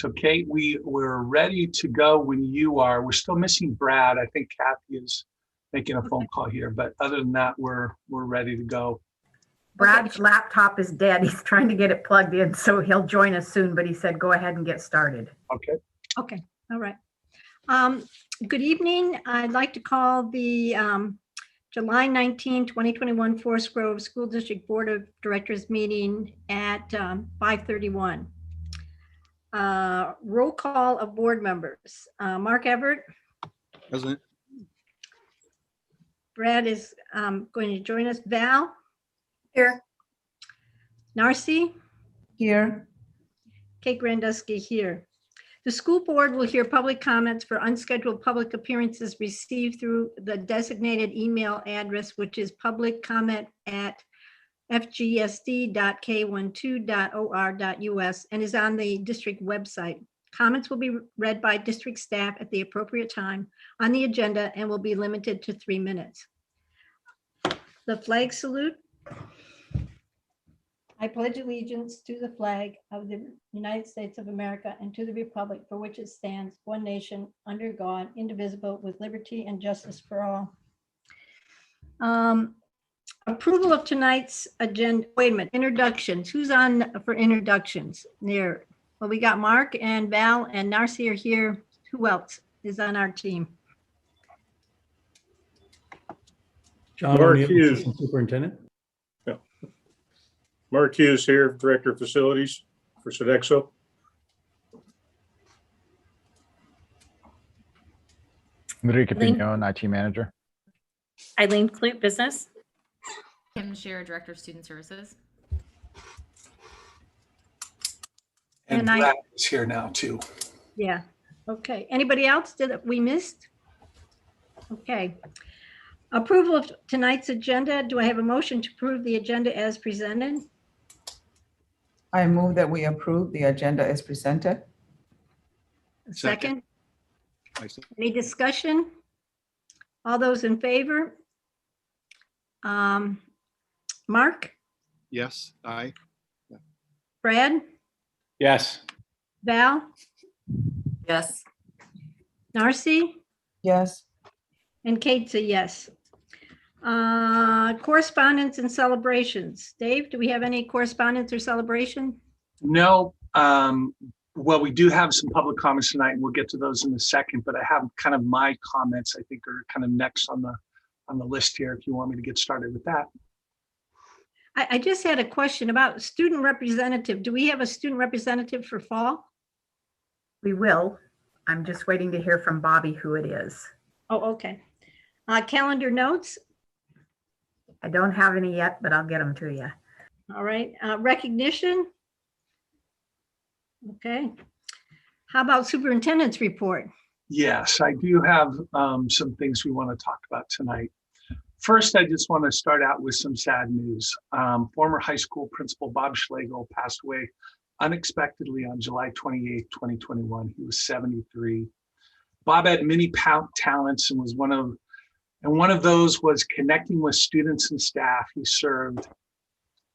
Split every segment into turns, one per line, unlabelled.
So Kate, we're ready to go when you are. We're still missing Brad. I think Kathy is making a phone call here, but other than that, we're ready to go.
Brad's laptop is dead. He's trying to get it plugged in, so he'll join us soon, but he said, go ahead and get started.
Okay.
Okay, all right. Good evening. I'd like to call the July 19, 2021 Forest Grove School District Board of Directors meeting at 5:31. Roll call of board members. Mark Everett.
Present.
Brad is going to join us. Val.
Here.
Narcy.
Here.
Kate Grandusky here. The school board will hear public comments for unscheduled public appearances received through the designated email address, which is publiccomment@fgsd.k12.or.us and is on the district website. Comments will be read by district staff at the appropriate time on the agenda and will be limited to 3 minutes. The flag salute. I pledge allegiance to the flag of the United States of America and to the republic for which it stands, one nation, under God, indivisible, with liberty and justice for all. Approval of tonight's agenda. Wait a minute, introductions. Who's on for introductions? There. Well, we got Mark and Val and Narcy are here. Who else is on our team?
John
Mark
O'Neill,
Hughes.
Assistant Superintendent.
Mark Hughes here, Director of Facilities for Sodexo.
Enrique Piñon, IT Manager.
Eileen Clute, Business.
Kim Shearer, Director of Student Services.
And
And I-
Brad is here now too.
Yeah, okay. Anybody else that we missed? Okay. Approval of tonight's agenda. Do I have a motion to approve the agenda as presented?
I move that we approve the agenda as presented.
A second?
I said,
Any discussion? All those in favor? Mark,
yes, aye.
Brad,
Yes.
Val,
Yes.
Narcy,
Yes.
and Kate's a yes. Correspondence and celebrations. Dave, do we have any correspondence or celebration?
No, well, we do have some public comments tonight, and we'll get to those in a second, but I have kind of my comments, I think, are kind of next on the list here, if you want me to get started with that.
I just had a question about student representative. Do we have a student representative for fall?
We will. I'm just waiting to hear from Bobby who it is.
Oh, okay. Calendar notes.
I don't have any yet, but I'll get them to you.
All right. Recognition. Okay. How about superintendent's report?
Yes, I do have some things we want to talk about tonight. First, I just want to start out with some sad news. Former high school principal Bob Schlegel passed away unexpectedly on July 28, 2021. He was 73. Bob had many talents and was one of those was connecting with students and staff. He served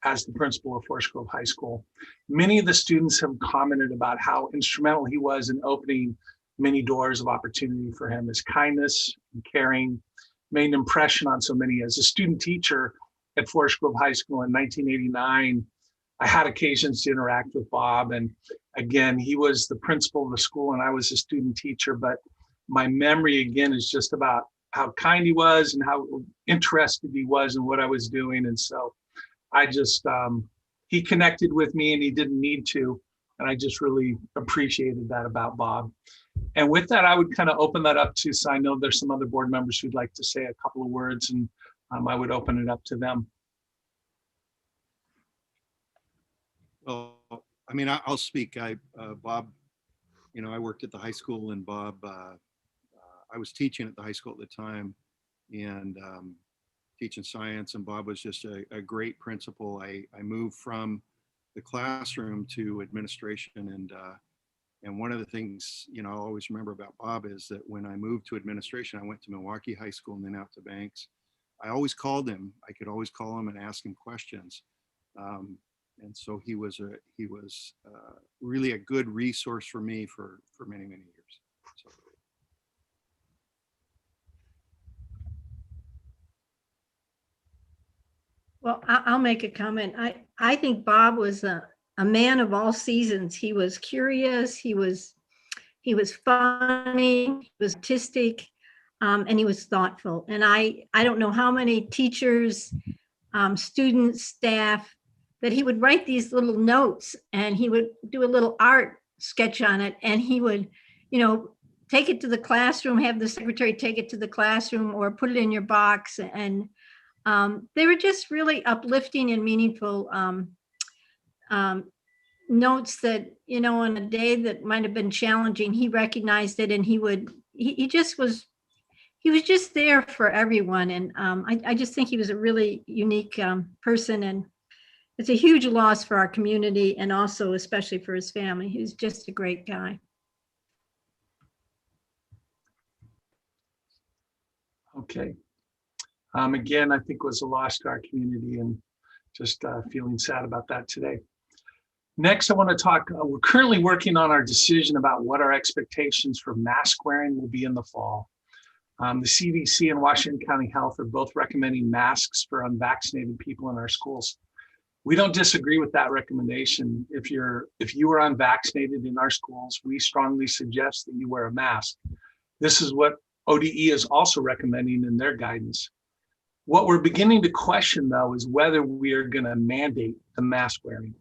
as the principal of Forest Grove High School. Many of the students have commented about how instrumental he was in opening many doors of opportunity for him. His kindness and caring made an impression on so many. As a student teacher at Forest Grove High School in 1989, I had occasions to interact with Bob. And again, he was the principal of the school and I was a student teacher, but my memory again is just about how kind he was and how interested he was in what I was doing. And so I just, he connected with me and he didn't need to. And I just really appreciated that about Bob. And with that, I would kind of open that up to, so I know there's some other board members who'd like to say a couple of words and I would open it up to them.
Well, I mean, I'll speak. Bob, you know, I worked at the high school and Bob, I was teaching at the high school at the time and teaching science, and Bob was just a great principal. I moved from the classroom to administration, and one of the things, you know, I always remember about Bob is that when I moved to administration, I went to Milwaukee High School and then out to Banks. I always called him. I could always call him and ask him questions. And so he was really a good resource for me for many, many years. So.
Well, I'll make a comment. I think Bob was a man of all seasons. He was curious. He was funny. He was artistic, and he was thoughtful. And I don't know how many teachers, students, staff, that he would write these little notes and he would do a little art sketch on it, and he would, take it to the classroom, have the secretary take it to the classroom or put it in your box. And they were just really uplifting and meaningful notes that, on a day that might have been challenging, he recognized it, and he was just there for everyone. And I just think he was a really unique person, and it's a huge loss for our community, and also especially for his family. He was just a great guy.
Okay. Again, I think was a loss to our community, and just feeling sad about that today. Next, I want to talk, we're currently working on our decision about what our expectations for mask wearing will be in the fall. The CDC and Washington County Health are both recommending masks for unvaccinated people in our schools. We don't disagree with that recommendation. If you are unvaccinated in our schools, we strongly suggest that you wear a mask. This is what ODE is also recommending in their guidance. What we're beginning to question, though, is whether we are going to mandate the mask wearing.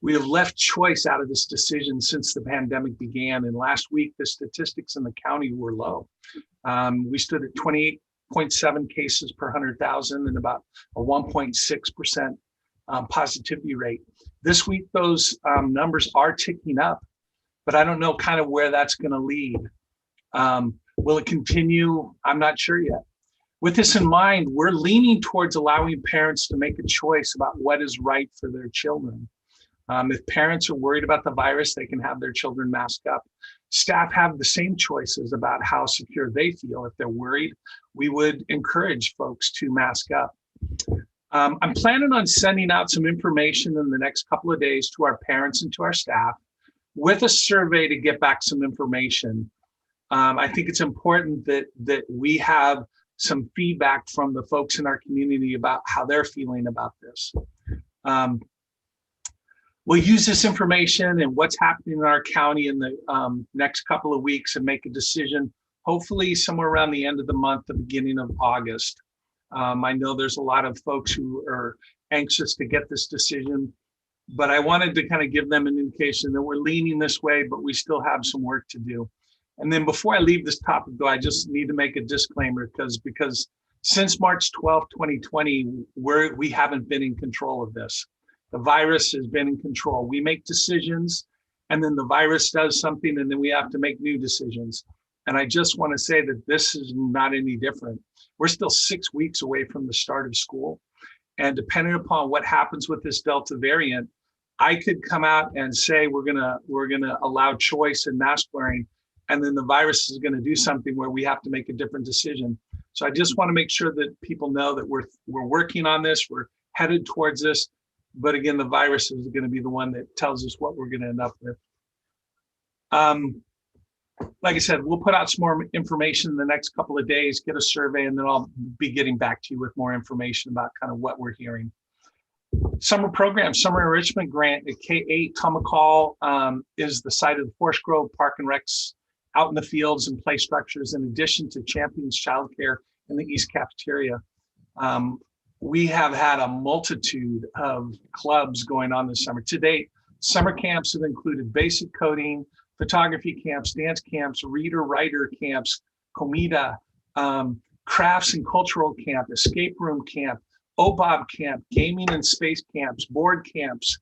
We have left choice out of this decision since the pandemic began, and last week the statistics in the county were low. We stood at 28.7 cases per 100,000 and about a 1.6% positivity rate. This week those numbers are ticking up, but I don't know kind of where that's going to lead. Will it continue? I'm not sure yet. With this in mind, we're leaning towards allowing parents to make a choice about what is right for their children. If parents are worried about the virus, they can have their children mask up. Staff have the same choices about how secure they feel. If they're worried, we would encourage folks to mask up. I'm planning on sending out some information in the next couple of days to our parents and to our staff with a survey to get back some information. I think it's important that we have some feedback from the folks in our community about how they're feeling about this. We'll use this information and what's happening in our county in the next couple of weeks and make a decision, hopefully somewhere around the end of the month, the beginning of August. I know there's a lot of folks who are anxious to get this decision, but I wanted to kind of give them an indication that we're leaning this way, but we still have some work to do. And then before I leave this topic, though, I just need to make a disclaimer because since March 12th, 2020, we haven't been in control of this. The virus has been in control. We make decisions, and then the virus does something, and then we have to make new decisions. And I just want to say that this is not any different. We're still 6 weeks away from the start of school. And depending upon what happens with this Delta variant, I could come out and say we're gonna allow choice in mask wearing, and then the virus is going to do something where we have to make a different decision. So I just want to make sure that people know that we're working on this, we're headed towards this. But again, the virus is going to be the one that tells us what we're going to end up with. Like I said, we'll put out some more information in the next couple of days, get a survey, and then I'll be getting back to you with more information about kind of what we're hearing. Summer program, summer enrichment grant at K-8 Tomahawk is the site of the Forest Grove Park and Recs out in the fields and play structures, in addition to Champions Childcare in the East Cafeteria. We have had a multitude of clubs going on this summer. To date, summer camps have included basic coding, photography camps, dance camps, reader-writer camps, comida, crafts and cultural camp, escape room camp, OBOB camp, gaming and space camps, board camps.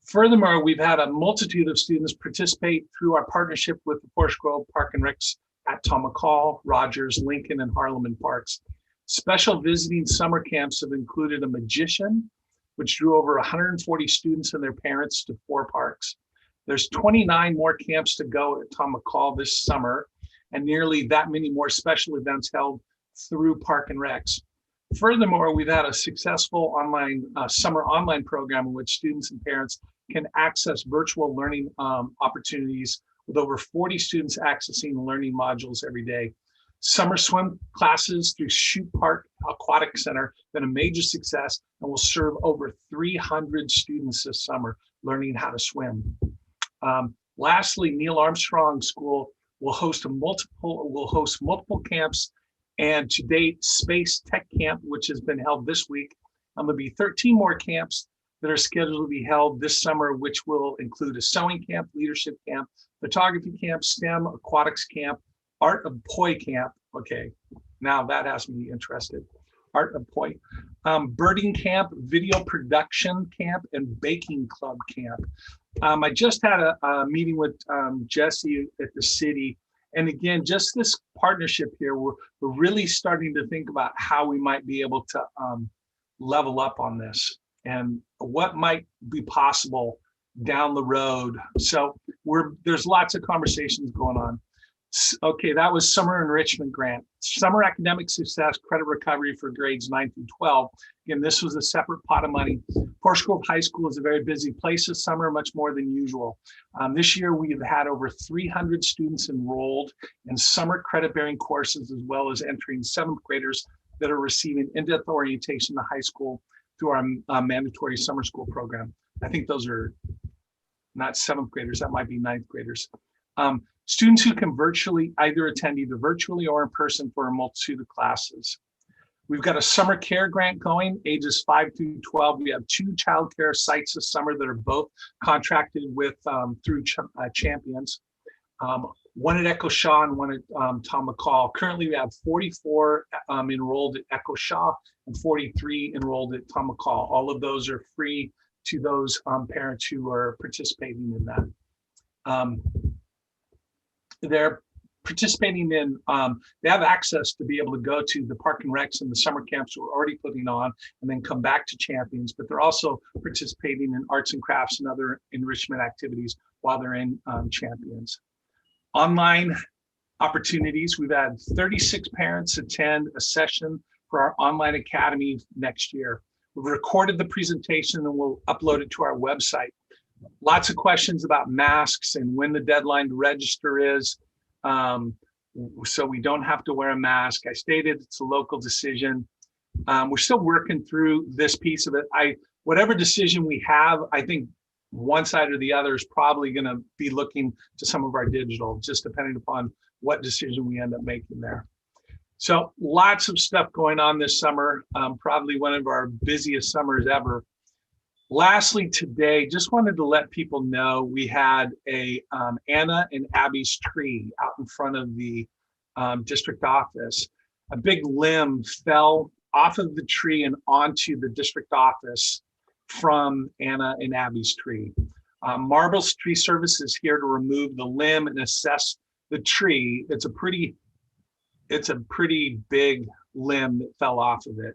Furthermore, we've had a multitude of students participate through our partnership with the Forest Grove Park and Recs at Tomahawk, Rogers, Lincoln, and Harleman Parks. Special visiting summer camps have included a magician, which drew over 140 students and their parents to 4 parks. There's 29 more camps to go at Tomahawk this summer, and nearly that many more special events held through Park and Recs. Furthermore, we've had a successful summer online program in which students and parents can access virtual learning opportunities with over 40 students accessing learning modules every day. Summer swim classes through Shoot Park Aquatic Center been a major success and will serve over 300 students this summer learning how to swim. Lastly, Neil Armstrong School will host multiple camps, and to date, Space Tech Camp, which has been held this week. There'll be 13 more camps that are scheduled to be held this summer, which will include a sewing camp, leadership camp, photography camp, STEM, aquatics camp, Art of Poi camp. Okay, now that has me interested. Art of Poi, birding camp, video production camp, and baking club camp. I just had a meeting with Jesse at the city. And again, just this partnership here, we're really starting to think about how we might be able to level up on this and what might be possible down the road. So there's lots of conversations going on. Okay, that was Summer Enrichment Grant. Summer Academic Success Credit Recovery for grades 9 through 12. Again, this was a separate pot of money. Forest Grove High School is a very busy place this summer, much more than usual. This year, we have had over 300 students enrolled in summer credit-bearing courses, as well as entering 7th graders that are receiving in-depth orientation in high school through our mandatory summer school program. I think those are not 7th graders, that might be 9th graders. Students who can either attend either virtually or in person for a multitude of classes. We've got a summer care grant going, ages 5 through 12. We have 2 child care sites this summer that are both contracted with through Champions. One at Echo Shaw and one at Tom McCall. Currently, we have 44 enrolled at Echo Shaw and 43 enrolled at Tom McCall. All of those are free to those parents who are participating in that. They're participating in, they have access to be able to go to the park and recs and the summer camps we're already putting on and then come back to Champions, but they're also participating in arts and crafts and other enrichment activities while they're in Champions. Online opportunities, we've had 36 parents attend a session for our online academy next year. We've recorded the presentation and we'll upload it to our website. Lots of questions about masks and when the deadline to register is. So we don't have to wear a mask. I stated it's a local decision. We're still working through this piece of it. Whatever decision we have, I think one side or the other is probably going to be looking to some of our digital, just depending upon what decision we end up making there. So lots of stuff going on this summer, probably one of our busiest summers ever. Lastly, today, just wanted to let people know we had a Anna and Abby's tree out in front of the district office. A big limb fell off of the tree and onto the district office from Anna and Abby's tree. Marble's Tree Service is here to remove the limb and assess the tree. It's a pretty big limb that fell off of it.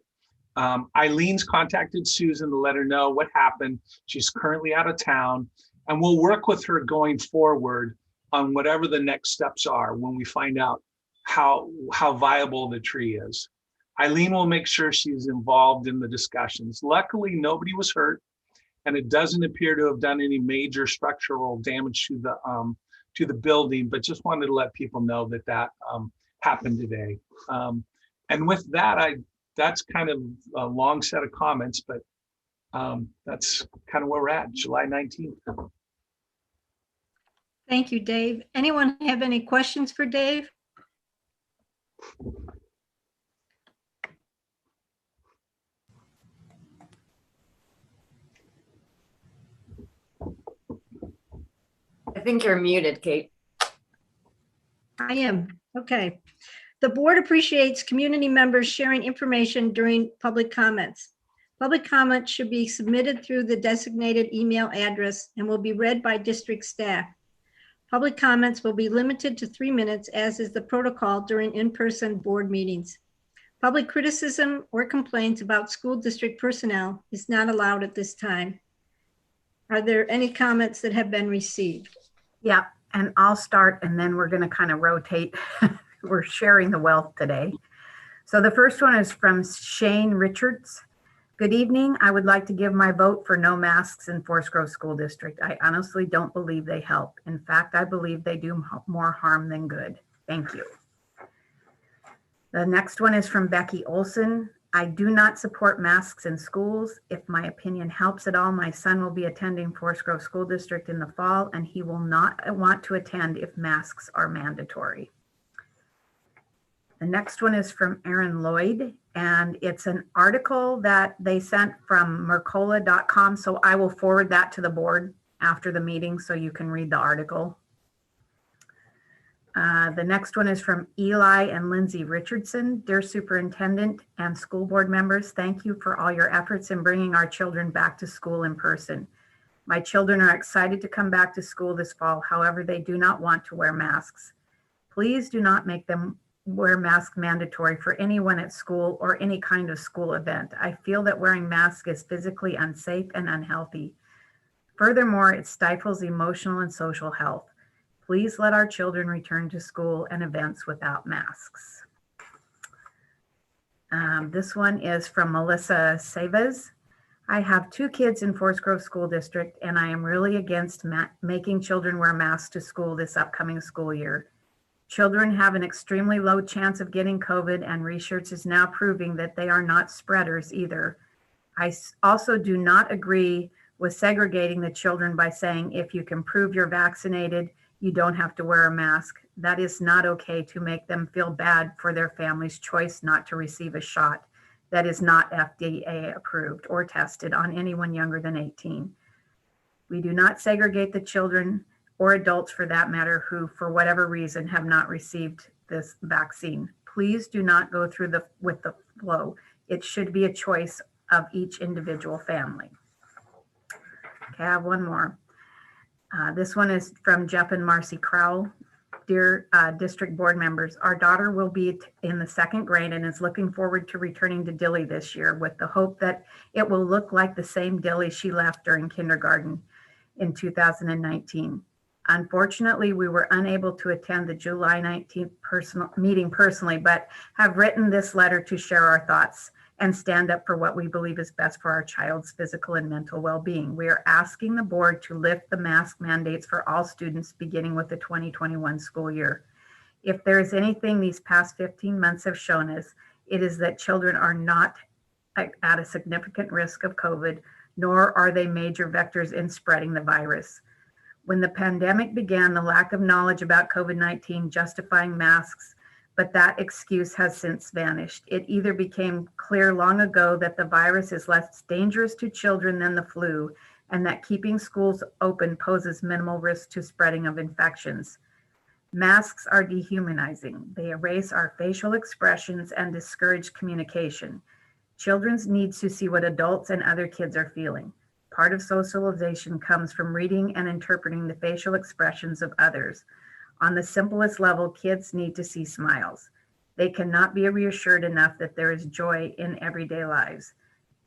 Eileen's contacted Susan to let her know what happened. She's currently out of town, and we'll work with her going forward on whatever the next steps are when we find out how viable the tree is. Eileen will make sure she's involved in the discussions. Luckily, nobody was hurt, and it doesn't appear to have done any major structural damage to the building, but just wanted to let people know that happened today. And with that, that's kind of a long set of comments, but that's kind of where we're at, July 19th.
Thank you, Dave. Anyone have any questions for Dave?
I think you're muted, Kate.
I am. Okay. The board appreciates community members sharing information during public comments. Public comments should be submitted through the designated email address and will be read by district staff. Public comments will be limited to 3 minutes, as is the protocol during in-person board meetings. Public criticism or complaints about school district personnel is not allowed at this time. Are there any comments that have been received?
Yeah, and I'll start and then we're going to kind of rotate. We're sharing the wealth today. So the first one is from Shane Richards. Good evening. I would like to give my vote for no masks in Forest Grove School District. I honestly don't believe they help. In fact, I believe they do more harm than good. Thank you. The next one is from Becky Olson. I do not support masks in schools. If my opinion helps at all, my son will be attending Forest Grove School District in the fall, and he will not want to attend if masks are mandatory. The next one is from Aaron Lloyd, and it's an article that they sent from Mercola.com. So I will forward that to the board after the meeting so you can read the article. The next one is from Eli and Lindsay Richardson. Dear Superintendent and school board members, thank you for all your efforts in bringing our children back to school in person. My children are excited to come back to school this fall. However, they do not want to wear masks. Please do not make them wear masks mandatory for anyone at school or any kind of school event. I feel that wearing masks is physically unsafe and unhealthy. Furthermore, it stifles emotional and social health. Please let our children return to school and events without masks. This one is from Melissa Savas. I have 2 kids in Forest Grove School District, and I am really against making children wear masks to school this upcoming school year. Children have an extremely low chance of getting COVID, and research is now proving that they are not spreaders either. I also do not agree with segregating the children by saying if you can prove you're vaccinated, you don't have to wear a mask. That is not okay to make them feel bad for their family's choice not to receive a shot that is not FDA approved or tested on anyone younger than 18. We do not segregate the children or adults for that matter who, for whatever reason, have not received this vaccine. Please do not go through with the flow. It should be a choice of each individual family. Okay, I have one more. This one is from Jeff and Marcy Crowell. Dear district board members, our daughter will be in the 2nd grade and is looking forward to returning to Dilley this year with the hope that it will look like the same Dilley she left during kindergarten in 2019. Unfortunately, we were unable to attend the July 19th meeting personally, but have written this letter to share our thoughts and stand up for what we believe is best for our child's physical and mental well-being. We are asking the board to lift the mask mandates for all students beginning with the 2021 school year. If there is anything these past 15 months have shown us, it is that children are not at a significant risk of COVID, nor are they major vectors in spreading the virus. When the pandemic began, the lack of knowledge about COVID-19 justifying masks, but that excuse has since vanished. It either became clear long ago that the virus is less dangerous to children than the flu, and that keeping schools open poses minimal risk to spreading of infections. Masks are dehumanizing. They erase our facial expressions and discourage communication. Children need to see what adults and other kids are feeling. Part of socialization comes from reading and interpreting the facial expressions of others. On the simplest level, kids need to see smiles. They cannot be reassured enough that there is joy in everyday lives.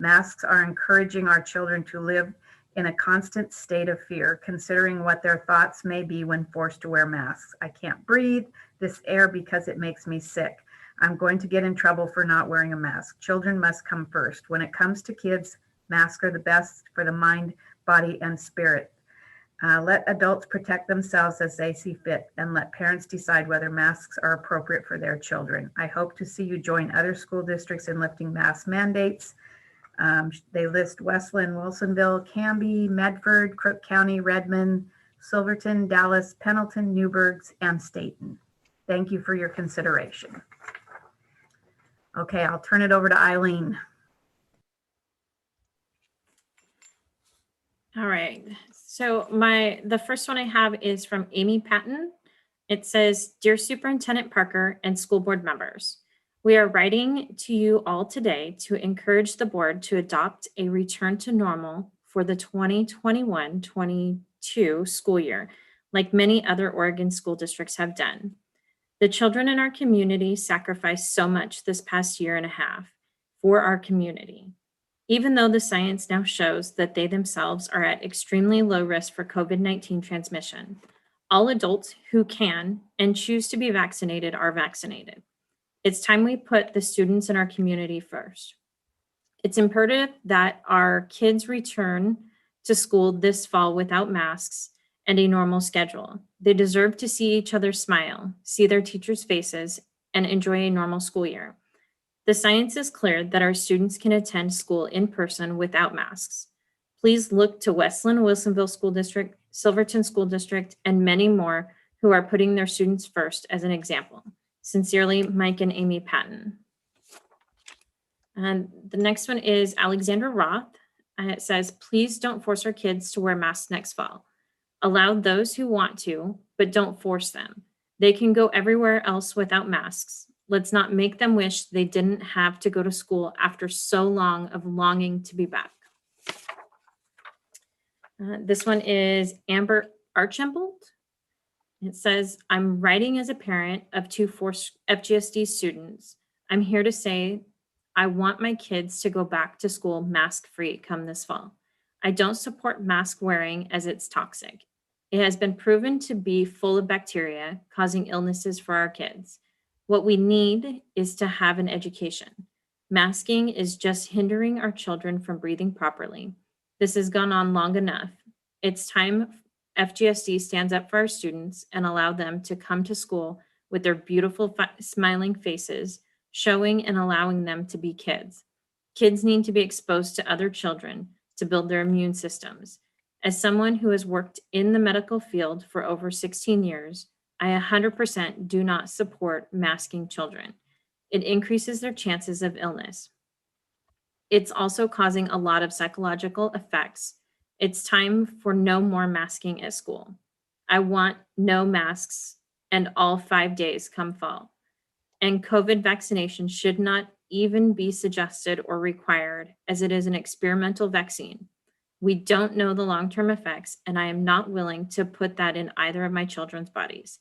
Masks are encouraging our children to live in a constant state of fear, considering what their thoughts may be when forced to wear masks. I can't breathe this air because it makes me sick. I'm going to get in trouble for not wearing a mask. Children must come first. When it comes to kids, masks are the best for the mind, body, and spirit. Let adults protect themselves as they see fit, and let parents decide whether masks are appropriate for their children. I hope to see you join other school districts in lifting mask mandates. They list Westland, Wilsonville, Canby, Medford, Crook County, Redmond, Silverton, Dallas, Pendleton, Newburgh, and Staten. Thank you for your consideration. Okay, I'll turn it over to Eileen.
All right. So the first one I have is from Amy Patton. It says, Dear Superintendent Parker and school board members, we are writing to you all today to encourage the board to adopt a return to normal for the 2021-22 school year, like many other Oregon school districts have done. The children in our community sacrificed so much this past year and a half for our community. Even though the science now shows that they themselves are at extremely low risk for COVID-19 transmission, all adults who can and choose to be vaccinated are vaccinated. It's time we put the students in our community first. It's imperative that our kids return to school this fall without masks and a normal schedule. They deserve to see each other smile, see their teachers' faces, and enjoy a normal school year. The science is clear that our students can attend school in person without masks. Please look to Westland Wilsonville School District, Silverton School District, and many more who are putting their students first as an example. Sincerely, Mike and Amy Patton. And the next one is Alexandra Roth. And it says, please don't force our kids to wear masks next fall. Allow those who want to, but don't force them. They can go everywhere else without masks. Let's not make them wish they didn't have to go to school after so long of longing to be back. This one is Amber Archambault. It says, I'm writing as a parent of 2 FGSD students. I'm here to say I want my kids to go back to school mask-free come this fall. I don't support mask wearing as it's toxic. It has been proven to be full of bacteria, causing illnesses for our kids. What we need is to have an education. Masking is just hindering our children from breathing properly. This has gone on long enough. It's time FGSD stands up for our students and allow them to come to school with their beautiful smiling faces, showing and allowing them to be kids. Kids need to be exposed to other children to build their immune systems. As someone who has worked in the medical field for over 16 years, I 100% do not support masking children. It increases their chances of illness. It's also causing a lot of psychological effects. It's time for no more masking at school. I want no masks and all 5 days come fall. And COVID vaccination should not even be suggested or required, as it is an experimental vaccine. We don't know the long-term effects, and I am not willing to put that in either of my children's bodies.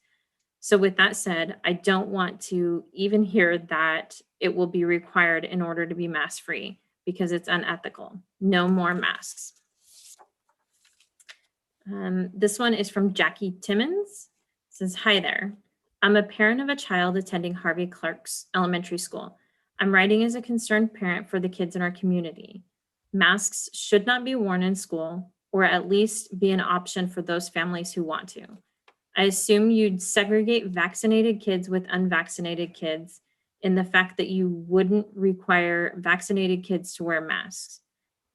So with that said, I don't want to even hear that it will be required in order to be mask-free, because it's unethical. No more masks. This one is from Jackie Timmons. It says, hi there. I'm a parent of a child attending Harvey Clark's elementary school. I'm writing as a concerned parent for the kids in our community. Masks should not be worn in school, or at least be an option for those families who want to. I assume you'd segregate vaccinated kids with unvaccinated kids in the fact that you wouldn't require vaccinated kids to wear masks,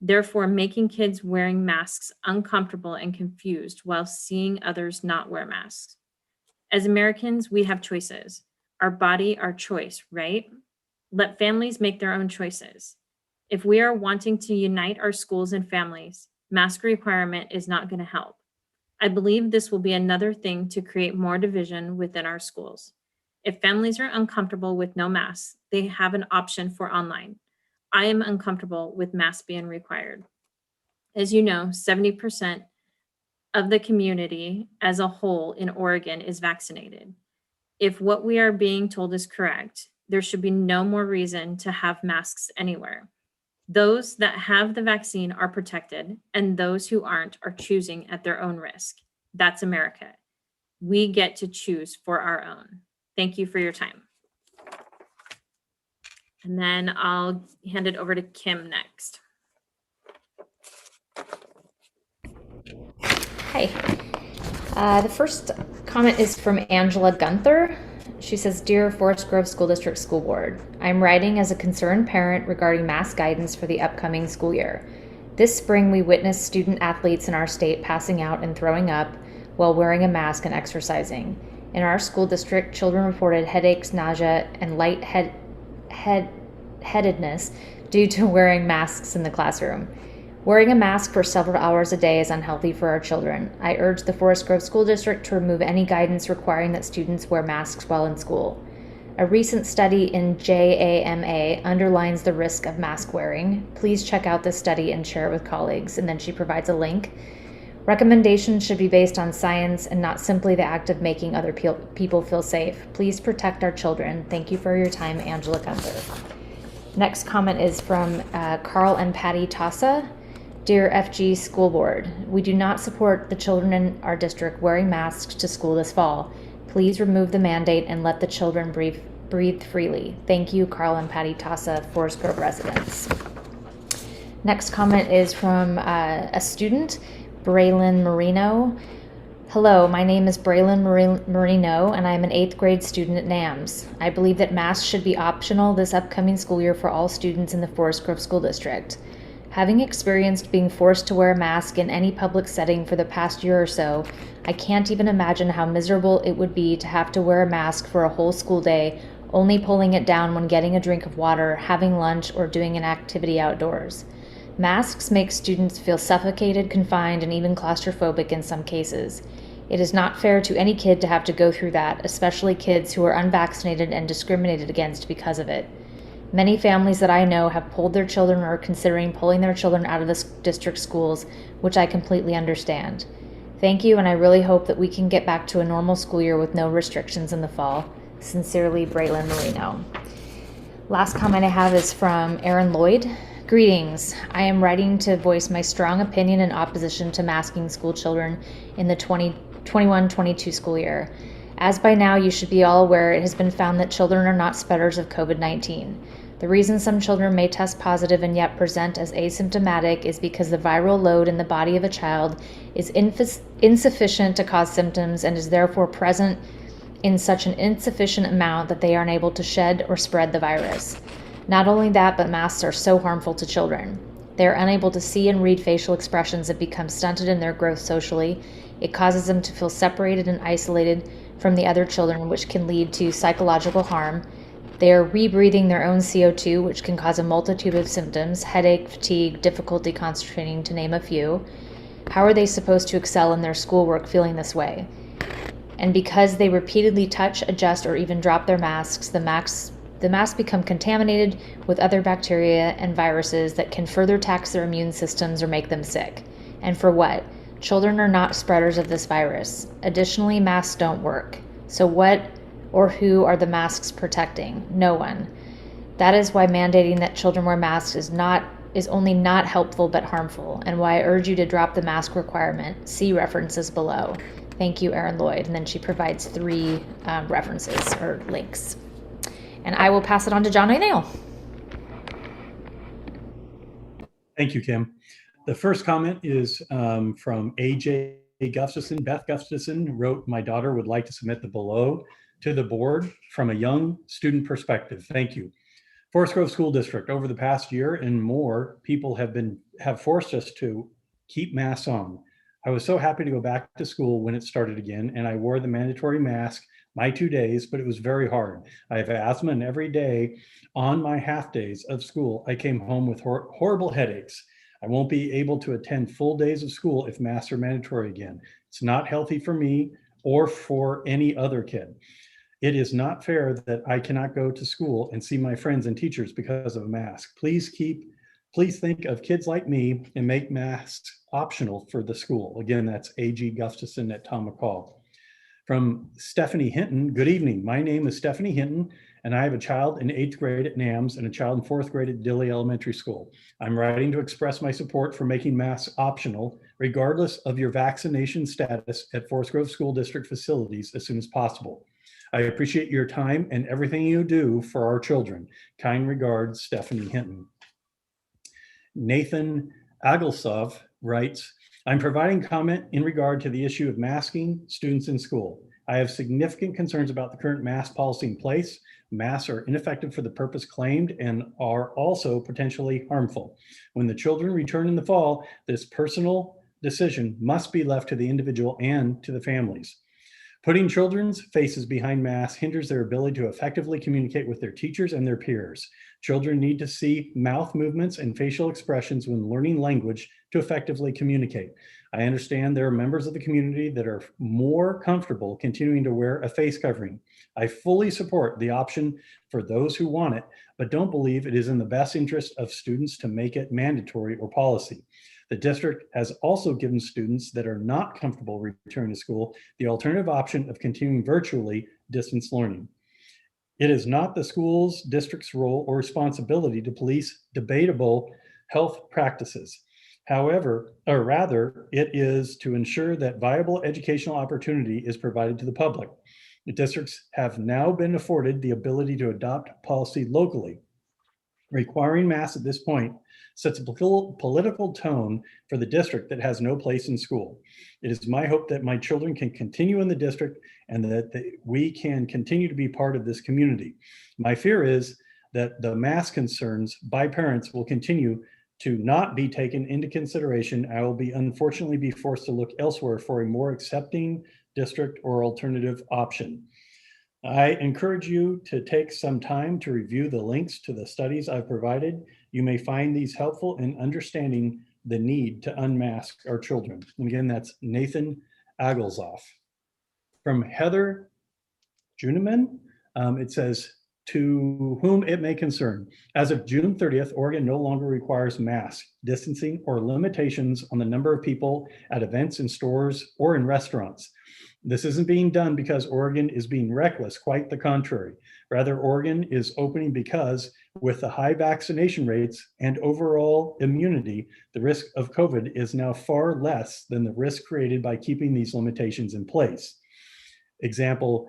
therefore making kids wearing masks uncomfortable and confused while seeing others not wear masks. As Americans, we have choices. Our body, our choice, right? Let families make their own choices. If we are wanting to unite our schools and families, mask requirement is not going to help. I believe this will be another thing to create more division within our schools. If families are uncomfortable with no masks, they have an option for online. I am uncomfortable with masks being required. As you know, 70% of the community as a whole in Oregon is vaccinated. If what we are being told is correct, there should be no more reason to have masks anywhere. Those that have the vaccine are protected, and those who aren't are choosing at their own risk. That's America. We get to choose for our own. Thank you for your time. And then I'll hand it over to Kim next.
Hi. The first comment is from Angela Gunther. She says, Dear Forest Grove School District School Board, I'm writing as a concerned parent regarding mask guidance for the upcoming school year. This spring, we witnessed student athletes in our state passing out and throwing up while wearing a mask and exercising. In our school district, children reported headaches, nausea, and lightheadedness due to wearing masks in the classroom. Wearing a mask for several hours a day is unhealthy for our children. I urge the Forest Grove School District to remove any guidance requiring that students wear masks while in school. A recent study in JAMA underlines the risk of mask wearing. Please check out this study and share it with colleagues. And then she provides a link. Recommendations should be based on science and not simply the act of making other people feel safe. Please protect our children. Thank you for your time, Angela Gunther. Next comment is from Carl and Patty Tassa. Dear FG School Board, we do not support the children in our district wearing masks to school this fall. Please remove the mandate and let the children breathe breathed freely. Thank you, Carl and Patty Tassa, Forest Grove residents. Next comment is from a student, Braylon Marino. Hello, my name is Braylon Marino, and I am an 8th grade student at NAMS. I believe that masks should be optional this upcoming school year for all students in the Forest Grove School District. Having experienced being forced to wear a mask in any public setting for the past year or so, I can't even imagine how miserable it would be to have to wear a mask for a whole school day, only pulling it down when getting a drink of water, having lunch, or doing an activity outdoors. Masks make students feel suffocated, confined, and even claustrophobic in some cases. It is not fair to any kid to have to go through that, especially kids who are unvaccinated and discriminated against because of it. Many families that I know have pulled their children or are considering pulling their children out of the district schools, which I completely understand. Thank you, and I really hope that we can get back to a normal school year with no restrictions in the fall. Sincerely, Braylon Marino. Last comment I have is from Aaron Lloyd. Greetings. I am writing to voice my strong opinion in opposition to masking school children in the 2021-22 school year. As by now you should be all aware, it has been found that children are not spreaders of COVID-19. The reason some children may test positive and yet present as asymptomatic is because the viral load in the body of a child is insufficient to cause symptoms and is therefore present in such an insufficient amount that they are unable to shed or spread the virus. Not only that, but masks are so harmful to children. They are unable to see and read facial expressions and become stunted in their growth socially. It causes them to feel separated and isolated from the other children, which can lead to psychological harm. They are rebreathing their own CO2, which can cause a multitude of symptoms, headache, fatigue, difficulty concentrating, to name a few. How are they supposed to excel in their schoolwork feeling this way? And because they repeatedly touch, adjust, or even drop their masks, the masks become contaminated with other bacteria and viruses that can further tax their immune systems or make them sick. And for what? Children are not spreaders of this virus. Additionally, masks don't work. So what or who are the masks protecting? No one. That is why mandating that children wear masks is only not helpful but harmful, and why I urge you to drop the mask requirement. See references below. Thank you, Erin Lloyd. And then she provides 3 references or links. And I will pass it on to John O'Neill.
Thank you, Kim. The first comment is from AJ Gustafson. Beth Gustafson wrote, "My daughter would like to submit the below to the board from a young student perspective. Thank you. Forest Grove School District, over the past year and more, people have forced us to keep masks on. I was so happy to go back to school when it started again, and I wore the mandatory mask my 2 days, but it was very hard. I have asthma, and every day on my half days of school, I came home with horrible headaches. I won't be able to attend full days of school if masks are mandatory again. It's not healthy for me or for any other kid. It is not fair that I cannot go to school and see my friends and teachers because of a mask. Please think of kids like me and make masks optional for the school." Again, that's A.G. Gustafson at Tom McCall. From Stephanie Hinton, "Good evening. My name is Stephanie Hinton, and I have a child in 8th grade at NAMS and a child in 4th grade at Dilley Elementary School. I'm writing to express my support for making masks optional, regardless of your vaccination status at Forest Grove School District facilities as soon as possible. I appreciate your time and everything you do for our children. Kind regards, Stephanie Hinton." Nathan Agilsov writes, "I'm providing comment in regard to the issue of masking students in school. I have significant concerns about the current mask policy in place. Masks are ineffective for the purpose claimed and are also potentially harmful. When the children return in the fall, this personal decision must be left to the individual and to the families. Putting children's faces behind masks hinders their ability to effectively communicate with their teachers and their peers. Children need to see mouth movements and facial expressions when learning language to effectively communicate. I understand there are members of the community that are more comfortable continuing to wear a face covering. I fully support the option for those who want it, but don't believe it is in the best interest of students to make it mandatory or policy. The district has also given students that are not comfortable returning to school the alternative option of continuing virtually distance learning. It is not the school's district's role or responsibility to police debatable health practices. However, or rather, it is to ensure that viable educational opportunity is provided to the public. The districts have now been afforded the ability to adopt policy locally. Requiring masks at this point sets a political tone for the district that has no place in school. It is my hope that my children can continue in the district and that we can continue to be part of this community. My fear is that the mask concerns by parents will continue to not be taken into consideration. I will unfortunately be forced to look elsewhere for a more accepting district or alternative option. I encourage you to take some time to review the links to the studies I've provided. You may find these helpful in understanding the need to unmask our children. And again, that's Nathan Aglezoff. From Heather Juneman, it says, to whom it may concern. As of June 30th, Oregon no longer requires mask distancing or limitations on the number of people at events in stores or in restaurants. This isn't being done because Oregon is being reckless, quite the contrary. Rather, Oregon is opening because with the high vaccination rates and overall immunity, the risk of COVID is now far less than the risk created by keeping these limitations in place. Example,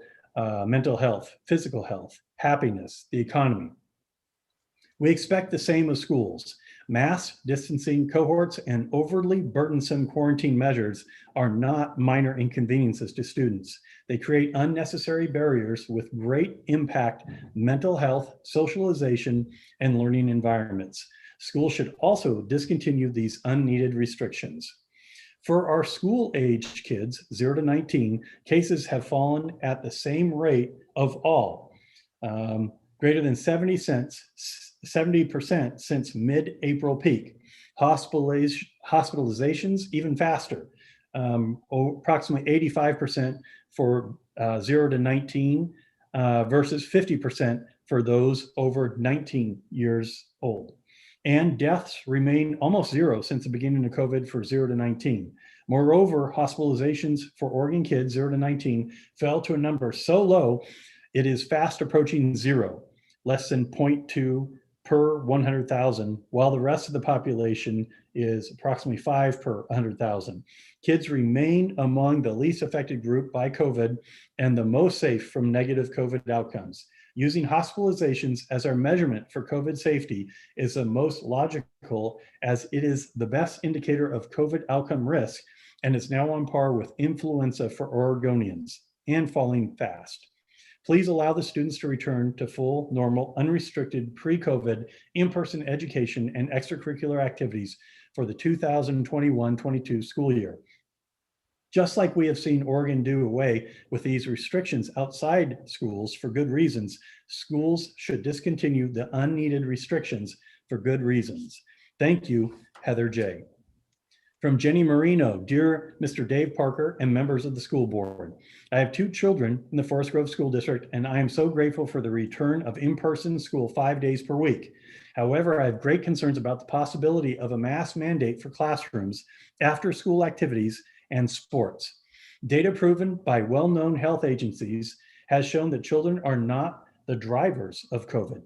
mental health, physical health, happiness, the economy. We expect the same of schools. Mass distancing cohorts and overly burdensome quarantine measures are not minor inconveniences to students. They create unnecessary barriers with great impact, mental health, socialization, and learning environments. Schools should also discontinue these unneeded restrictions. For our school-age kids, 0 to 19, cases have fallen at the same rate of all, greater than 70% since mid-April peak. Hospitalizations even faster, approximately 85% for 0 to 19 versus 50% for those over 19 years old. And deaths remain almost zero since the beginning of COVID for 0 to 19. Moreover, hospitalizations for Oregon kids 0 to 19 fell to a number so low, it is fast approaching zero, less than 0.2 per 100,000, while the rest of the population is approximately 5 per 100,000. Kids remain among the least affected group by COVID and the most safe from negative COVID outcomes. Using hospitalizations as our measurement for COVID safety is the most logical, as it is the best indicator of COVID outcome risk and is now on par with influenza for Oregonians and falling fast. Please allow the students to return to full, normal, unrestricted pre-COVID in-person education and extracurricular activities for the 2021-22 school year. Just like we have seen Oregon do away with these restrictions outside schools for good reasons, schools should discontinue the unneeded restrictions for good reasons. Thank you, Heather J. From Jenny Marino, dear Mr. Dave Parker and members of the school board. I have 2 children in the Forest Grove School District, and I am so grateful for the return of in-person school 5 days per week. However, I have great concerns about the possibility of a mask mandate for classrooms, after school activities, and sports. Data proven by well-known health agencies has shown that children are not the drivers of COVID.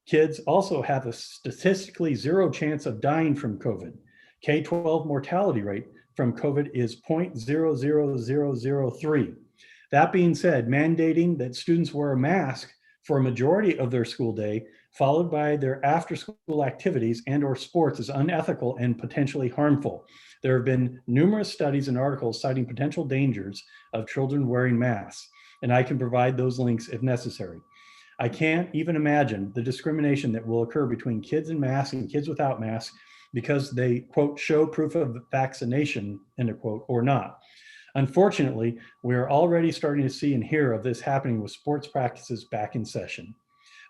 Kids also have a statistically 0 chance of dying from COVID. K-12 mortality rate from COVID is 0.00003. That being said, mandating that students wear a mask for a majority of their school day, followed by their after-school activities and or sports, is unethical and potentially harmful. There have been numerous studies and articles citing potential dangers of children wearing masks, and I can provide those links if necessary. I can't even imagine the discrimination that will occur between kids in masks and kids without masks because they, quote, show proof of vaccination, end quote, or not. Unfortunately, we are already starting to see and hear of this happening with sports practices back in session.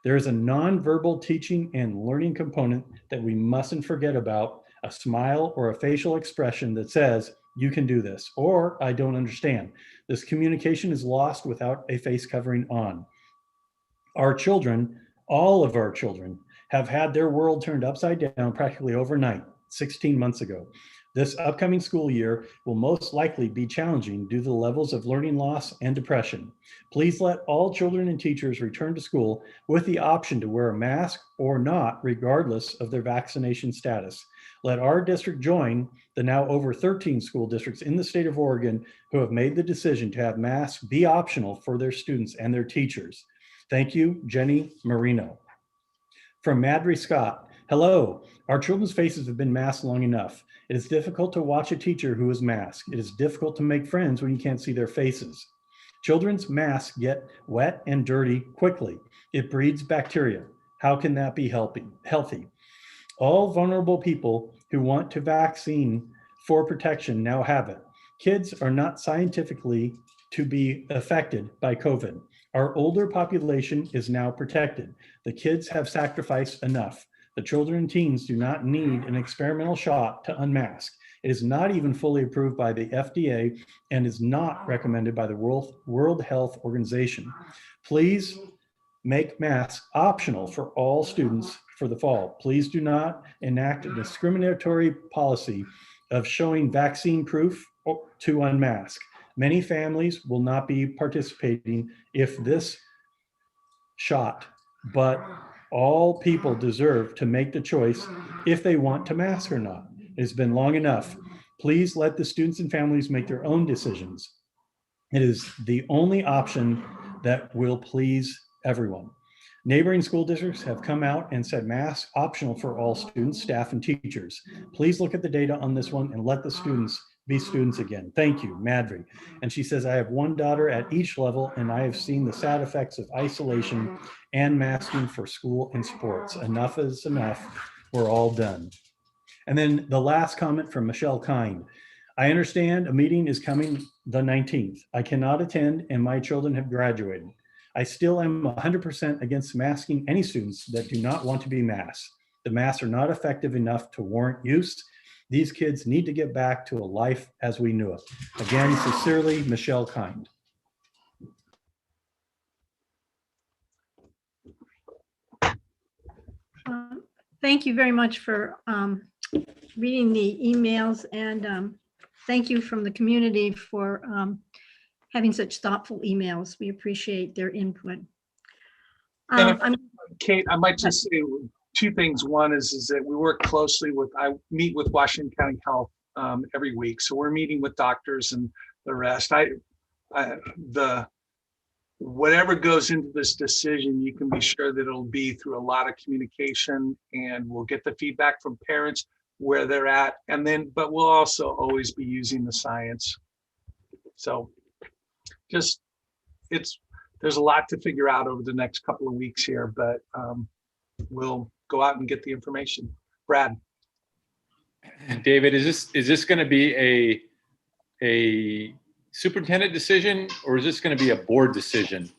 There is a nonverbal teaching and learning component that we mustn't forget about, a smile or a facial expression that says, you can do this, or I don't understand. This communication is lost without a face covering on. Our children, all of our children, have had their world turned upside down practically overnight, 16 months ago. This upcoming school year will most likely be challenging due to the levels of learning loss and depression. Please let all children and teachers return to school with the option to wear a mask or not, regardless of their vaccination status. Let our district join the now over 13 school districts in the state of Oregon who have made the decision to have masks be optional for their students and their teachers. Thank you, Jenny Marino. From Madry Scott, hello. Our children's faces have been masked long enough. It is difficult to watch a teacher who is masked. It is difficult to make friends when you can't see their faces. Children's masks get wet and dirty quickly. It breeds bacteria. How can that be healthy? All vulnerable people who want to vaccine for protection now have it. Kids are not scientifically to be affected by COVID. Our older population is now protected. The kids have sacrificed enough. The children and teens do not need an experimental shot to unmask. It is not even fully approved by the FDA and is not recommended by the World Health Organization. Please make masks optional for all students for the fall. Please do not enact a discriminatory policy of showing vaccine proof to unmask. Many families will not be participating if this shot, but all people deserve to make the choice if they want to mask or not. It has been long enough. Please let the students and families make their own decisions. It is the only option that will please everyone. Neighboring school districts have come out and said masks optional for all students, staff, and teachers. Please look at the data on this one and let the students be students again. Thank you, Madry. And she says, I have one daughter at each level and I have seen the sad effects of isolation and masking for school and sports. Enough is enough. We're all done. And then the last comment from Michelle Kind. I understand a meeting is coming the 19th. I cannot attend and my children have graduated. I still am 100% against masking any students that do not want to be masked. The masks are not effective enough to warrant use. These kids need to get back to a life as we knew it. Again, sincerely, Michelle Kind.
Thank you very much for reading the emails, and thank you from the community for having such thoughtful emails. We appreciate their input.
Kate, I might just say two things. One is that we work closely with, I meet with Washington County Health every week. So we're meeting with doctors and the rest. Whatever goes into this decision, you can be sure that it'll be through a lot of communication, and we'll get the feedback from parents where they're at. And then, but we'll also always be using the science. So just, there's a lot to figure out over the next couple of weeks here, but we'll go out and get the information. Brad.
David, is this going to be a superintendent decision, or is this going to be a board decision?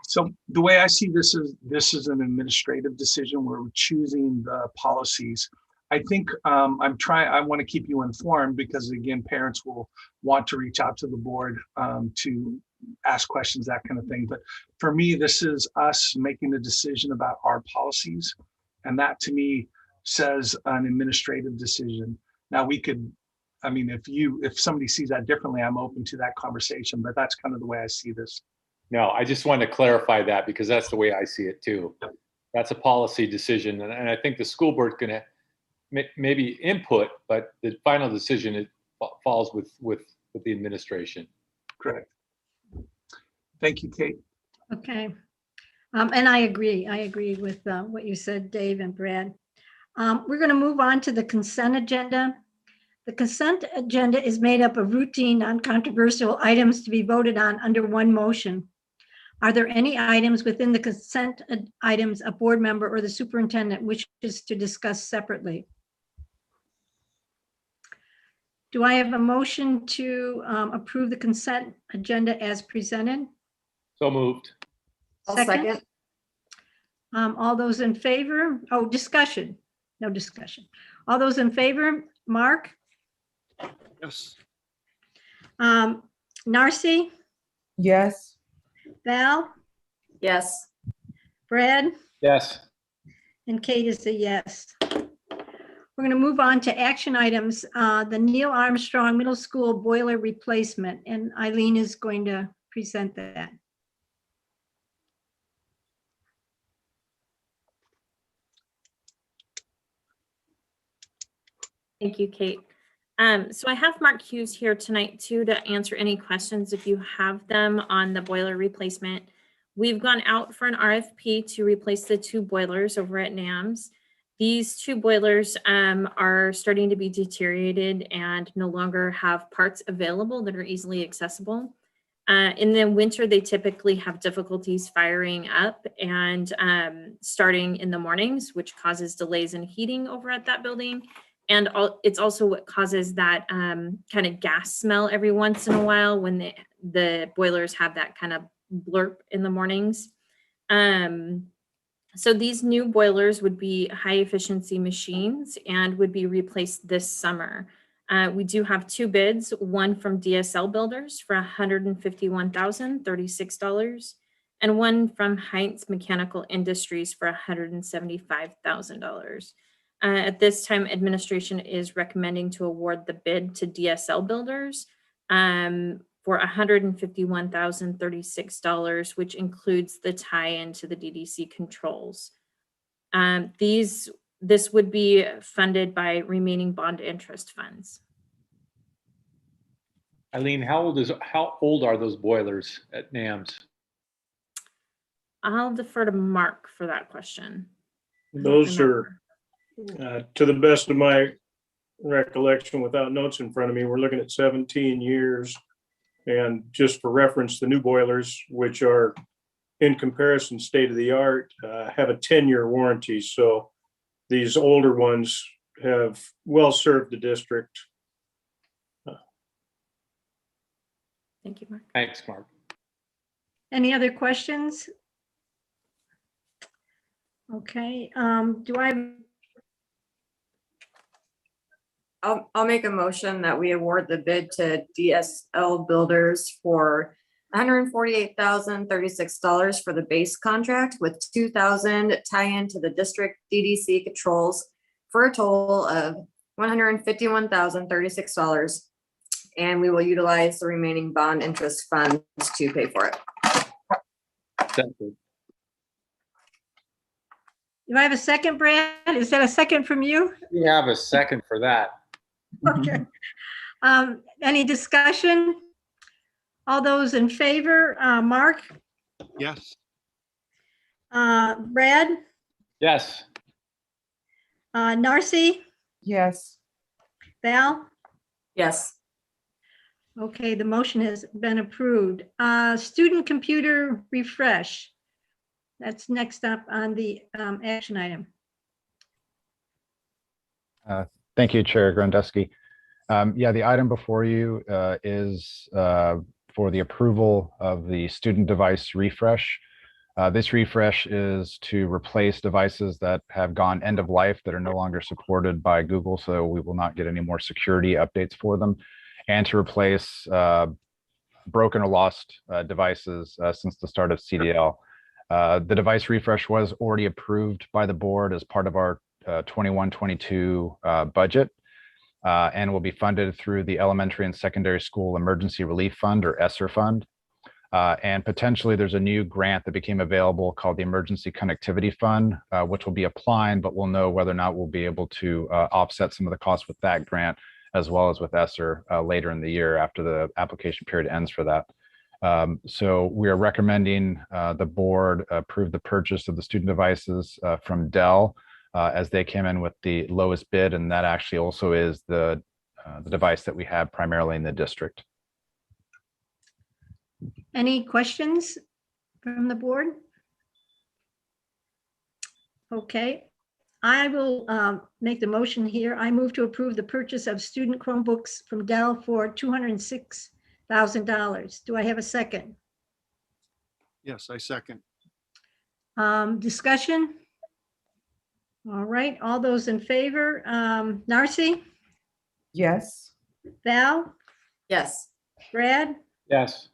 So the way I see this is an administrative decision where we're choosing the policies. I think I want to keep you informed because again, parents will want to reach out to the board to ask questions, that kind of thing. But for me, this is us making a decision about our policies. And that to me says an administrative decision. Now we could, I mean, if somebody sees that differently, I'm open to that conversation, but that's kind of the way I see this.
No, I just wanted to clarify that because that's the way I see it too. That's a policy decision. And I think the school board's going to maybe input, but the final decision it falls with the administration.
Correct. Thank you, Kate.
Okay. And I agree with what you said, Dave and Brad. We're going to move on to the consent agenda. The consent agenda is made up of routine, non-controversial items to be voted on under one motion. Are there any items within the consent items a board member or the superintendent wishes to discuss separately? Do I have a motion to approve the consent agenda as presented?
So moved.
Second.
All those in favor? Oh, discussion. No discussion. All those in favor? Mark?
Yes.
Narcy?
Yes.
Val?
Yes.
Brad?
Yes.
And Kate is a yes. We're going to move on to action items, the Neil Armstrong Middle School boiler replacement, and Eileen is going to present that.
Thank you, Kate. So I have Mark Hughes here tonight too to answer any questions if you have them on the boiler replacement. We've gone out for an RFP to replace the 2 boilers over at NAMS. These 2 boilers are starting to be deteriorated and no longer have parts available that are easily accessible. In the winter, they typically have difficulties firing up and starting in the mornings, which causes delays in heating over at that building. And it's also what causes that kind of gas smell every once in a while when the boilers have that kind of blurp in the mornings. So these new boilers would be high efficiency machines and would be replaced this summer. We do have 2 bids, one from DSL Builders for $151,036 and one from Heinz Mechanical Industries for $175,000. At this time, administration is recommending to award the bid to DSL Builders for $151,036, which includes the tie-in to the DDC controls. This would be funded by remaining bond interest funds.
Eileen, how old are those boilers at NAMS?
I'll defer to Mark for that question.
Those are, to the best of my recollection, without notes in front of me, we're looking at 17 years. And just for reference, the new boilers, which are in comparison state of the art, have a 10-year warranty. So these older ones have well served the district.
Thank you, Mark.
Thanks, Mark.
Any other questions? Okay, do I?
I'll make a motion that we award the bid to DSL Builders for $148,036 for the base contract with $2,000 tie-in to the district DDC controls for a total of $151,036. And we will utilize the remaining bond interest funds to pay for it.
Second.
Do I have a second, Brad? Is that a second from you?
We have a second for that.
Okay. Any discussion? All those in favor, Mark,
Yes.
Brad,
Yes.
Narcy,
Yes.
Val?
Yes.
Okay, the motion has been approved. Student computer refresh. That's next up on the action item.
Thank you, Chair Grundeski. Yeah, the item before you is for the approval of the student device refresh. This refresh is to replace devices that have gone end of life that are no longer supported by Google, so we will not get any more security updates for them, and to replace broken or lost devices since the start of CDL. The device refresh was already approved by the board as part of our 21-22 budget and will be funded through the Elementary and Secondary School Emergency Relief Fund, or ESSER fund. And potentially there's a new grant that became available called the Emergency Connectivity Fund, which will be applying, but we'll know whether or not we'll be able to offset some of the costs with that grant, as well as with ESSER later in the year after the application period ends for that. So we are recommending the board approve the purchase of the student devices from Dell as they came in with the lowest bid, and that actually also is the device that we have primarily in the district.
Any questions from the board? Okay, I will make the motion here. I move to approve the purchase of student Chromebooks from Dell for $206,000. Do I have a second?
Yes, I second.
Discussion? All right, all those in favor, Narcy,
Yes.
Val,
Yes.
Brad,
Yes.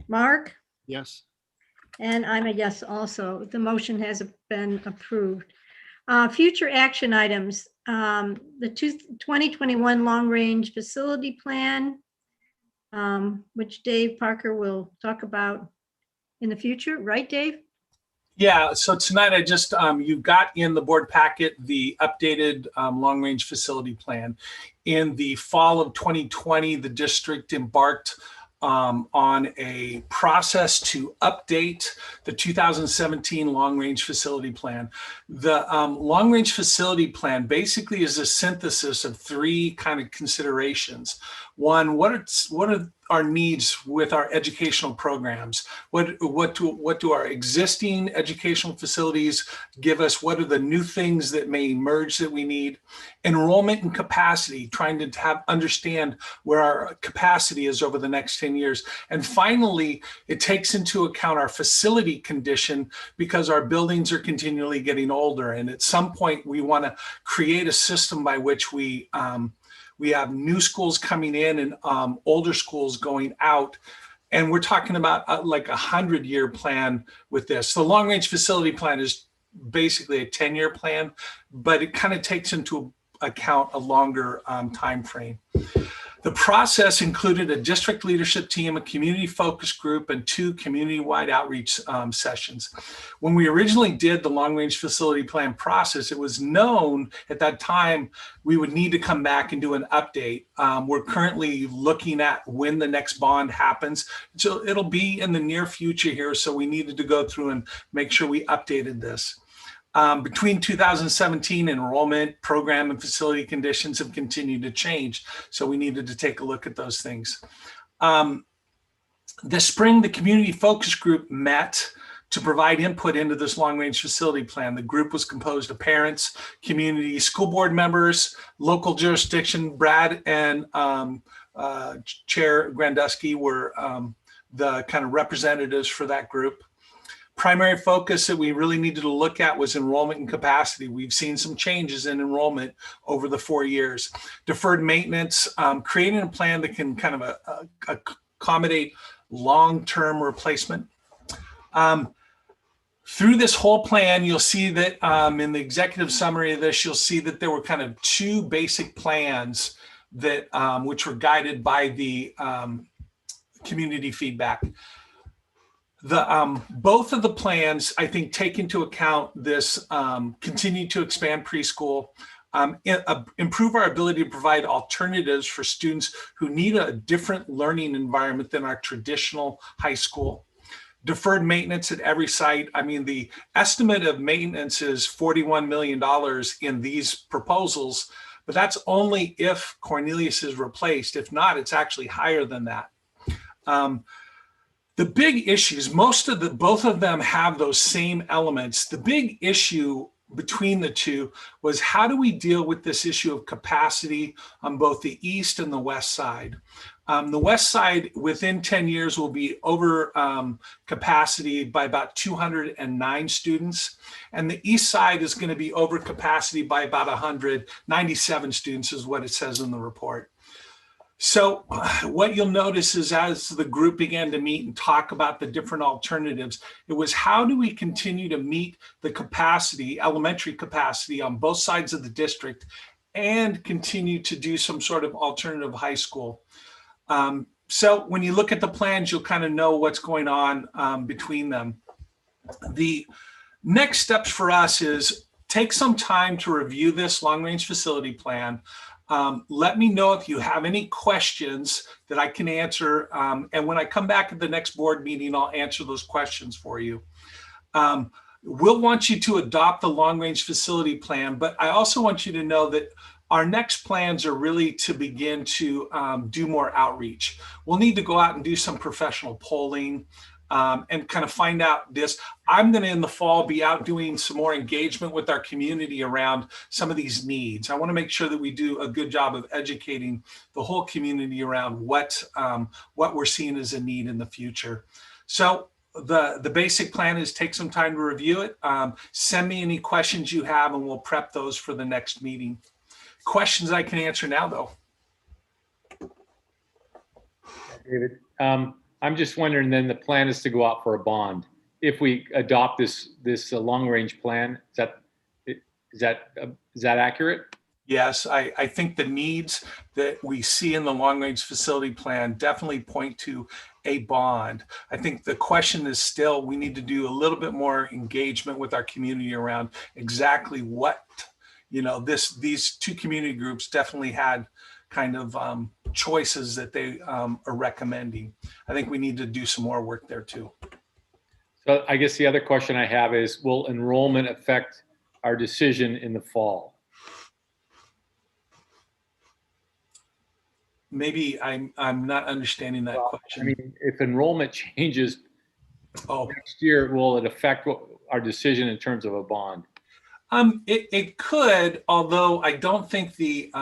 Mark,
Yes.
and I'm a yes also. The motion has been approved. Future action items. the 2021 long-range facility plan, which Dave Parker will talk about in the future, right, Dave?
Yeah, so tonight I just, you got in the board packet the updated long-range facility plan. In the fall of 2020, the district embarked on a process to update the 2017 long-range facility plan. The long-range facility plan basically is a synthesis of three kind of considerations. One, what are our needs with our educational programs? What do our existing educational facilities give us? What are the new things that may emerge that we need? Enrollment and capacity, trying to understand where our capacity is over the next 10 years. And finally, it takes into account our facility condition because our buildings are continually getting older. And at some point, we want to create a system by which we have new schools coming in and older schools going out. And we're talking about like 100-year plan with this. The long-range facility plan is basically a 10-year plan, but it kind of takes into account a longer time frame. The process included a district leadership team, a community focus group, and 2 community-wide outreach sessions. When we originally did the long-range facility plan process, it was known at that time we would need to come back and do an update. We're currently looking at when the next bond happens. So it'll be in the near future here, so we needed to go through and make sure we updated this. Between 2017, enrollment, program, and facility conditions have continued to change. So we needed to take a look at those things. This spring, the community focus group met to provide input into this long-range facility plan. The group was composed of parents, community, school board members, local jurisdiction. Brad and Chair Grandusky were the kind of representatives for that group. Primary focus that we really needed to look at was enrollment and capacity. We've seen some changes in enrollment over the 4 years. Deferred maintenance, creating a plan that can kind of accommodate long-term replacement. Through this whole plan, you'll see that in the executive summary of this, you'll see that there were kind of 2 basic plans that which were guided by the community feedback. Both of the plans, I think, take into account this continue to expand preschool, improve our ability to provide alternatives for students who need a different learning environment than our traditional high school. Deferred maintenance at every site. I mean, the estimate of maintenance is $41 million in these proposals, but that's only if Cornelius is replaced. If not, it's actually higher than that. The big issues, both of them have those same elements. The big issue between the two was how do we deal with this issue of capacity on both the east and the west side? The west side within 10 years will be over capacity by about 209 students. And the east side is going to be over capacity by about 197 students is what it says in the report. So what you'll notice is as the group began to meet and talk about the different alternatives, it was how do we continue to meet the capacity, elementary capacity on both sides of the district and continue to do some sort of alternative high school. So when you look at the plans, you'll kind of know what's going on between them. The next steps for us is take some time to review this long-range facility plan. Let me know if you have any questions that I can answer. And when I come back at the next board meeting, I'll answer those questions for you. We'll want you to adopt the long-range facility plan, but I also want you to know that our next plans are really to begin to do more outreach. We'll need to go out and do some professional polling and kind of find out this. I'm going to, in the fall, be out doing some more engagement with our community around some of these needs. I want to make sure that we do a good job of educating the whole community around what we're seeing as a need in the future. So the basic plan is take some time to review it. Send me any questions you have and we'll prep those for the next meeting. Questions I can answer now, though.
David, I'm just wondering, then the plan is to go out for a bond. If we adopt this long-range plan, is that accurate?
Yes, I think the needs that we see in the long-range facility plan definitely point to a bond. I think the question is still, we need to do a little bit more engagement with our community around exactly what, these two community groups definitely had kind of choices that they are recommending. I think we need to do some more work there too.
So I guess the other question I have is, will enrollment affect our decision in the fall?
Maybe I'm not understanding that question.
I mean, if enrollment changes
Oh,
next year, will it affect our decision in terms of a bond?
it could, although I don't think the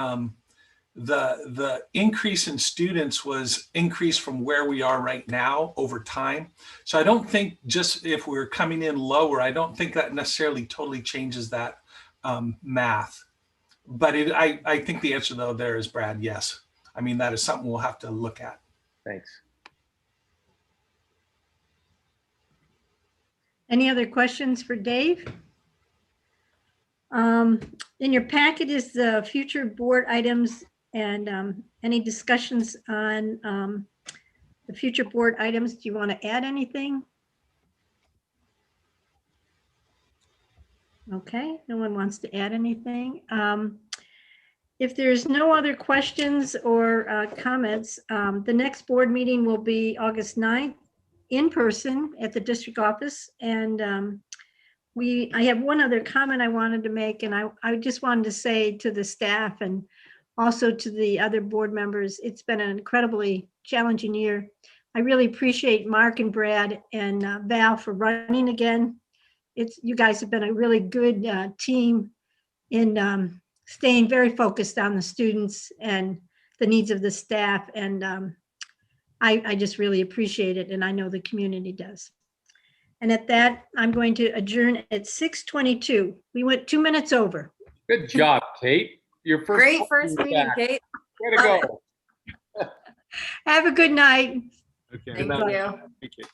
increase in students was increased from where we are right now over time. So I don't think just if we're coming in lower, I don't think that necessarily totally changes that math. But I think the answer though there is, Brad, yes. I mean, that is something we'll have to look at.
Thanks.
Any other questions for Dave? In your packet is the future board items and any discussions on the future board items. Do you want to add anything? Okay, no one wants to add anything. If there's no other questions or comments, the next board meeting will be August 9th in person at the district office. And I have one other comment I wanted to make, and I just wanted to say to the staff and also to the other board members, it's been an incredibly challenging year. I really appreciate Mark and Brad and Val for running again. You guys have been a really good team in staying very focused on the students and the needs of the staff. And I just really appreciate it. And I know the community does. And at that, I'm going to adjourn at 6:22. We went 2 minutes over.
Good job, Kate. Your first
Great first meeting,
back.
Kate.
Way to go.
Have a good night.
Okay.
Thank you.
Thank you.